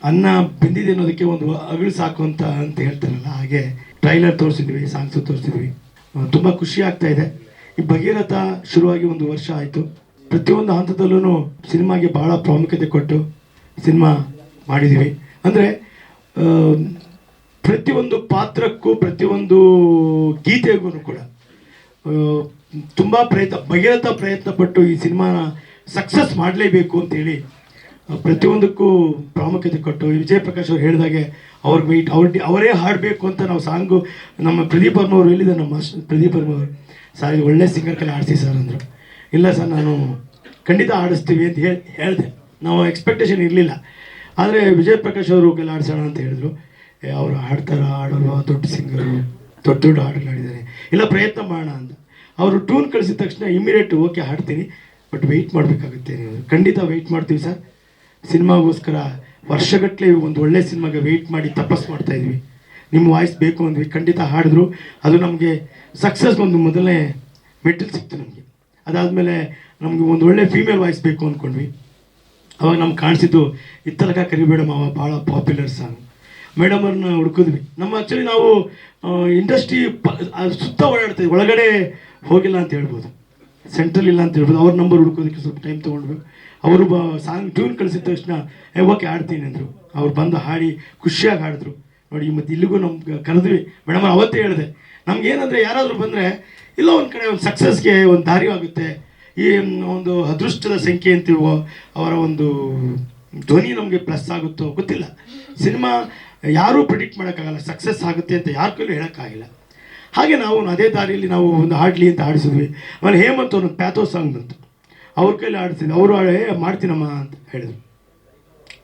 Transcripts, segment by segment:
ಅನ್ನ ಬೆಂದಿದೆ ಅನ್ನೋದಕ್ಕೆ ಒಂದು ಅಗಳು ಸಾಕು ಅಂತ ಹೇಳ್ತಾರಲ್ಲ, ಹಾಗೆ ಟ್ರೈಲರ್ ತೋರಿಸಿದ್ವಿ, ಸಾಂಗ್ಸು ತೋರಿಸಿದ್ವಿ. ತುಂಬ ಖುಷಿ ಆಗ್ತಾ ಇದೆ. ಈ ಭಗೀರಥ ಶುರುವಾಗಿ 1 ವರ್ಷ ಆಯಿತು. ಪ್ರತಿಯೊಂದು ಹಂತದಲ್ಲೂ ಸಿನಿಮಾಗೆ ಭಾಳ ಪ್ರಾಮುಖ್ಯತೆ ಕೊಟ್ಟು ಸಿನಿಮಾ ಮಾಡಿದ್ದೀವಿ. ಅಂದರೆ ಪ್ರತಿಯೊಂದು ಪಾತ್ರಕ್ಕೂ ಪ್ರತಿಯೊಂದು ಗೀತೆಗೂ ಕೂಡ ತುಂಬ ಭಗೀರಥ ಪ್ರಯತ್ನ ಪಟ್ಟು ಈ ಸಿನಿಮಾನ ಸಕ್ಸಸ್ ಮಾಡಲೇಬೇಕು ಅಂತೇಳಿ ಪ್ರತಿಯೊಂದಕ್ಕೂ ಪ್ರಾಮುಖ್ಯತೆ ಕೊಟ್ಟು ವಿಜಯ್ ಪ್ರಕಾಶ್ ಅವ್ರು ಹೇಳಿದಾಗೆ ಅವ್ರಿಗೆ ಅವರೇ ಹಾಡಬೇಕು ಅಂತ ನಾವು ಸಾಂಗು ನಮ್ಮ ಪ್ರದೀಪ್ ವರ್ಮವ್ರು ಹೇಳಿದ್ದಾರೆ. ನಮ್ಮ ಪ್ರದೀಪ್ ವರ್ಮವ್ರು ಸರ್ ಒಳ್ಳೆ ಸಿಂಗರ್ ಕಲೆ ಆಡಿಸಿ ಸರ್ ಅಂದರು. ಇಲ್ಲ ಸರ್ ನಾನು ಖಂಡಿತ ಆಡಿಸ್ತೀವಿ ಅಂತ ಹೇಳಿದೆ. ನಾವು ಎಕ್ಸ್ಪೆಕ್ಟೇಷನ್ ಇರಲಿಲ್ಲ. ಆದರೆ ವಿಜಯ್ ಪ್ರಕಾಶ್ ಅವರು ಕೆಲ ಆಡಿಸೋಣ ಅಂತ ಹೇಳಿದ್ರು. ಅವರು ಆಡೋಲ್ವಾ, ದೊಡ್ಡ ಸಿಂಗರು, ದೊಡ್ಡ ಹಾಡುಗಳು ಆಡಿದ್ದಾರೆ, ಇಲ್ಲ ಪ್ರಯತ್ನ ಮಾಡೋಣ ಅಂತ. ಅವರು ಟ್ಯೂನ್ ಕಳಿಸಿದ ತಕ್ಷಣ ಇಮಿಡಿಯೇಟ್ ಓಕೆ ಹಾಡ್ತೀನಿ, ಬಟ್ ವೆಯ್ಟ್ ಮಾಡಬೇಕಾಗುತ್ತೆ. ಖಂಡಿತ ವೆಯ್ಟ್ ಮಾಡ್ತೀವಿ ಸರ್. ಸಿನಿಮಾಗೋಸ್ಕರ ವರ್ಷಗಟ್ಟಲೆ ಒಂದು ಒಳ್ಳೆ ಸಿನಿಮಾಗೆ ವೆಯ್ಟ್ ಮಾಡಿ ತಪಸ್ಸು ಮಾಡ್ತಾಯಿದ್ವಿ. ನಿಮ್ಮ ವಾಯ್ಸ್ ಬೇಕು ಅಂದ್ವಿ, ಖಂಡಿತ ಹಾಡಿದ್ರು. ಅದು ನಮಗೆ ಸಕ್ಸಸ್ ಒಂದು ಮೊದಲನೇ ಮೆಟ್ಟಿಲು ಸಿಕ್ತು ನಮಗೆ. ಅದಾದಮೇಲೆ ನಮಗೆ ಒಂದು ಒಳ್ಳೆ ಫೀಮೇಲ್ ವಾಯ್ಸ್ ಬೇಕು ಅಂದ್ಕೊಂಡ್ವಿ. ಅವಾಗ ನಮ್ಗೆ ಕಾಣಿಸಿದ್ದು ಇತ್ತಲಕ ಕರಿಬೇಡ ಮಾವ, ಭಾಳ ಪಾಪ್ಯುಲರ್ ಸಾಂಗ್. ಮೇಡಮ್ ಅವ್ರನ್ನ ಹುಡುಕಿದ್ವಿ. ಆ್ಯಕ್ಚುಲಿ ನಾವು ಇಂಡಸ್ಟ್ರಿ ಸುತ್ತ ಓಡಾಡ್ತೀವಿ, ಒಳಗಡೆ ಹೋಗಿಲ್ಲ ಅಂತ ಹೇಳ್ಬೋದು, ಸೆಂಟ್ರಲ್ ಇಲ್ಲ ಅಂತ ಹೇಳ್ಬೋದು. ಅವ್ರ ನಂಬರ್ ಹುಡ್ಕೋದಕ್ಕೆ ಸ್ವಲ್ಪ ಟೈಮ್ ತೊಗೊಂಡ್ವಿ. ಅವರು ಸಾಂಗ್ ಟ್ಯೂನ್ ಕಳಿಸಿದ ತಕ್ಷಣ ಓಕೆ ಆಡ್ತೀನಿ ಅಂದರು. ಅವ್ರು ಬಂದು ಹಾಡಿ ಖುಷಿಯಾಗಿ ಹಾಡಿದ್ರು. ನೋಡಿ ಮತ್ತು ಇಲ್ಲಿಗೂ ನಮ್ಗೆ ಕರೆದ್ವಿ. ಮೇಡಮ್ ಅವತ್ತೇ ಹೇಳಿದೆ, ನಮ್ಗೇನಂದರೆ ಯಾರಾದರೂ ಬಂದರೆ ಇಲ್ಲ ಒಂದು ಕಡೆ ಒಂದು ಸಕ್ಸಸ್ಗೆ ಒಂದು ದಾರಿ ಆಗುತ್ತೆ. ಈ ಒಂದು ಅದೃಷ್ಟದ ಸಂಖ್ಯೆ ಅಂತೀವೋ, ಅವರ ಒಂದು ಧ್ವನಿ ನಮಗೆ ಪ್ಲಸ್ ಆಗುತ್ತೋ ಗೊತ್ತಿಲ್ಲ. ಸಿನಿಮಾ ಯಾರೂ ಪ್ರಿಡಿಕ್ಟ್ ಮಾಡೋಕ್ಕಾಗಲ್ಲ, ಸಕ್ಸಸ್ ಆಗುತ್ತೆ ಅಂತ ಯಾರ ಕೈಲೂ ಹೇಳೋಕ್ಕಾಗಿಲ್ಲ. ಹಾಗೆ ನಾವು ಅದೇ ದಾರಿಯಲ್ಲಿ ನಾವು ಒಂದು ಹಾಡಲಿ ಅಂತ ಆಡಿಸಿದ್ವಿ. ಆಮೇಲೆ ಹೇಮಂತ್ ಒಂದು ಪ್ಯಾಥೋ ಸಾಂಗ್ ಬಂತು, ಅವ್ರ ಕೈಲಿ ಆಡಿಸಿದ್ವಿ. ಅವರು ಮಾಡ್ತೀನಮ್ಮ ಅಂತ ಹೇಳಿದ್ರು.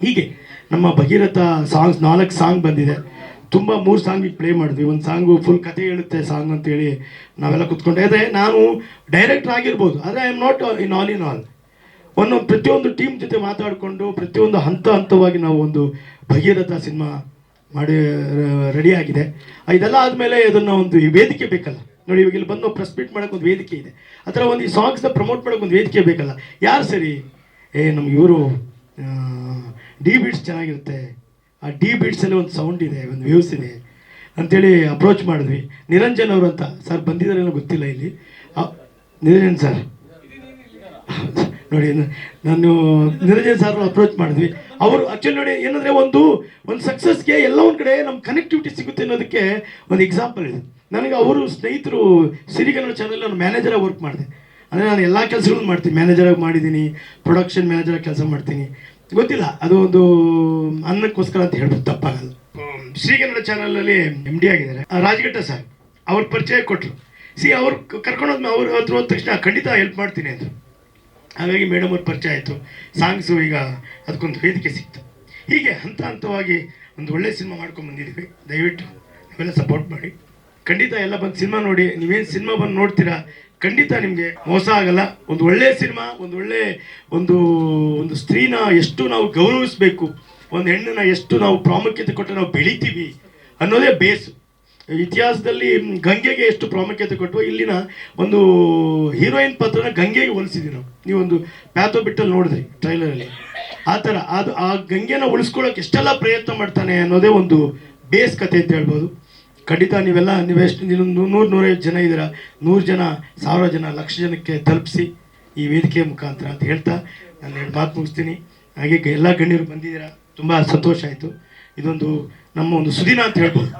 ಹೀಗೆ ನಮ್ಮ ಭಗೀರಥ ಸಾಂಗ್ಸ್ 4 ಸಾಂಗ್ ಬಂದಿದೆ. ತುಂಬ 3 ಸಾಂಗಿಗೆ ಪ್ಲೇ ಮಾಡಿದ್ವಿ. ಒಂದು ಸಾಂಗು ಫುಲ್ ಕತೆ ಹೇಳುತ್ತೆ ಸಾಂಗ್ ಅಂತೇಳಿ ನಾವೆಲ್ಲ ಕೂತ್ಕೊಂಡೆ. ಅದೇ ನಾನು ಡೈರೆಕ್ಟರ್ ಆಗಿರ್ಬೋದು, ಆದರೆ I am not in all. ಒಂದೊಂದು ಪ್ರತಿಯೊಂದು ಟೀಮ್ ಜೊತೆ ಮಾತಾಡಿಕೊಂಡು ಪ್ರತಿಯೊಂದು ಹಂತವಾಗಿ ನಾವು ಒಂದು ಭಗೀರಥ ಸಿನಿಮಾ ಮಾಡಿ ರೆಡಿಯಾಗಿದೆ. ಇದೆಲ್ಲ ಆದಮೇಲೆ ಇದನ್ನು ಒಂದು ವೇದಿಕೆ ಬೇಕಲ್ಲ. ನೋಡಿ, ಇವಾಗ ಇಲ್ಲಿ ಬಂದು ಪ್ರೆಸ್ ಮೀಟ್ ಮಾಡೋಕೆ ಒಂದು ವೇದಿಕೆ ಇದೆ. ಆ ಥರ ಒಂದು ಈ ಸಾಂಗ್ಸ್ನ ಪ್ರಮೋಟ್ ಮಾಡೋಕೆ ಒಂದು ವೇದಿಕೆ ಬೇಕಲ್ಲ. ಯಾರು ಸರಿ, ನಮ್ಗೆ ಇವರು ಡಿ ಬೀಟ್ಸ್ ಚೆನ್ನಾಗಿರುತ್ತೆ, ಆ ಡಿ ಬೀಟ್ಸಲ್ಲಿ ಒಂದು ಸೌಂಡ್ ಇದೆ, ಒಂದು ವೇವ್ಸ್ ಇದೆ ಅಂಥೇಳಿ ಅಪ್ರೋಚ್ ಮಾಡಿದ್ವಿ. ನಿರಂಜನ್ ಅವರು ಅಂತ ಸರ್ ಬಂದಿದ್ದಾರೇನೋ ಗೊತ್ತಿಲ್ಲ ಇಲ್ಲಿ. ನಿರಂಜನ್ ಸರ್ ನೋಡಿ, ನಾನು ನಿರಂಜನ್ ಸರ್ ಅಪ್ರೋಚ್ ಮಾಡಿದ್ವಿ. ಅವರು ಆ್ಯಕ್ಚುಲಿ ನೋಡಿ ಏನಂದರೆ ಒಂದು ಸಕ್ಸಸ್ಗೆ ಎಲ್ಲ ಒಂದು ಕಡೆ ನಮ್ಮ ಕನೆಕ್ಟಿವಿಟಿ ಸಿಗುತ್ತೆ ಅನ್ನೋದಕ್ಕೆ ಒಂದು ಎಕ್ಸಾಂಪಲ್ ಇದೆ. ನನಗೆ ಅವರು ಸ್ನೇಹಿತರು ಸಿರಿಗನ್ನಡ ಚಾನಲ್ ನಾನು ಮ್ಯಾನೇಜರಾಗಿ ವರ್ಕ್ ಮಾಡಿದೆ. ಅಂದರೆ ನಾನು ಎಲ್ಲ ಕೆಲಸಗಳನ್ನು ಮಾಡ್ತೀನಿ, ಮ್ಯಾನೇಜರಾಗಿ ಮಾಡಿದ್ದೀನಿ, ಪ್ರೊಡಕ್ಷನ್ ಮ್ಯಾನೇಜರಾಗಿ ಕೆಲಸ ಮಾಡ್ತೀನಿ. ಗೊತ್ತಿಲ್ಲ, ಅದು ಒಂದು ಅನ್ನಕ್ಕೋಸ್ಕರ ಅಂತ ಹೇಳ್ಬೋದು, ತಪ್ಪಾಗಲ್ಲ. ಶ್ರೀಗನ್ನಡ ಚಾನಲಲ್ಲಿ MD ಆಗಿದ್ದಾರೆ ರಾಜಘಟ್ಟ ಸರ್, ಅವ್ರ ಪರಿಚಯ ಕೊಟ್ಟರು. ಅವ್ರು ಕರ್ಕೊಂಡೋದ್ಮೇಲೆ ಅವ್ರ ಹತ್ರ ಹೋದ ತಕ್ಷಣ ಖಂಡಿತ ಹೆಲ್ಪ್ ಮಾಡ್ತೀನಿ ಅಂದರು. ಹಾಗಾಗಿ ಮೇಡಮ್ ಅವ್ರ ಪರಿಚಯ ಆಯಿತು. ಸಾಂಗ್ಸು ಈಗ ಅದಕ್ಕೊಂದು ವೇದಿಕೆ ಸಿಕ್ತು. ಹೀಗೆ ಹಂತವಾಗಿ ಒಂದು ಒಳ್ಳೆ ಸಿನಿಮಾ ಮಾಡ್ಕೊಂಡು ಬಂದಿದ್ದೀವಿ. ದಯವಿಟ್ಟು ನೀವೆಲ್ಲ ಸಪೋರ್ಟ್ ಮಾಡಿ. ಖಂಡಿತ ಎಲ್ಲ ಬಂದು ಸಿನಿಮಾ ನೋಡಿ. ನೀವೇನು ಸಿನಿಮಾ ಬಂದು ನೋಡ್ತೀರಾ, ಖಂಡಿತ ನಿಮಗೆ ಮೋಸ ಆಗಲ್ಲ. ಒಂದು ಒಳ್ಳೆಯ ಸಿನಿಮಾ, ಒಂದು ಒಳ್ಳೆ ಒಂದು ಸ್ತ್ರೀನ ಎಷ್ಟು ನಾವು ಗೌರವಿಸಬೇಕು, ಒಂದು ಹೆಣ್ಣನ್ನ ಎಷ್ಟು ನಾವು ಪ್ರಾಮುಖ್ಯತೆ ಕೊಟ್ಟು ನಾವು ಬೆಳಿತೀವಿ ಅನ್ನೋದೇ ಬೇಸು. ಇತಿಹಾಸದಲ್ಲಿ ಗಂಗೆಗೆ ಎಷ್ಟು ಪ್ರಾಮುಖ್ಯತೆ ಕೊಟ್ಟು ಇಲ್ಲಿನ ಒಂದು ಹೀರೋಯಿನ್ ಪಾತ್ರನ ಗಂಗೆಗೆ ಹೋಲಿಸಿದ್ವಿ ನಾವು. ನೀವೊಂದು ಪ್ಯಾಥೋ ಬಿಟ್ಟಲ್ಲಿ ನೋಡಿದ್ರಿ ಟ್ರೈಲರಲ್ಲಿ. ಆ ಥರ ಆ ಗಂಗೆನ ಉಳಿಸ್ಕೊಳ್ಳೋಕೆ ಎಷ್ಟೆಲ್ಲ ಪ್ರಯತ್ನ ಮಾಡ್ತಾನೆ ಅನ್ನೋದೇ ಒಂದು ಬೇಸ್ ಕತೆ ಅಂತ ಹೇಳ್ಬೋದು. ಖಂಡಿತ ನೀವೆಷ್ಟು 100-150 ಜನ ಇದ್ದೀರಾ, 100 ಜನ, 1000 ಜನ, 1,00,000 ಜನಕ್ಕೆ ತಲುಪಿಸಿ ಈ ವೇದಿಕೆ ಮುಖಾಂತರ ಅಂತ ಹೇಳ್ತಾ ನಾನು 2 ಮಾತು ಮುಗಿಸ್ತೀನಿ. ಹಾಗೆ ಎಲ್ಲ ಗಣ್ಯರು ಬಂದಿದ್ದೀರಾ, ತುಂಬ ಸಂತೋಷ ಆಯಿತು. ಇದೊಂದು ನಮ್ಮ ಒಂದು ಸುದಿನ ಅಂತ ಹೇಳ್ಬೋದು.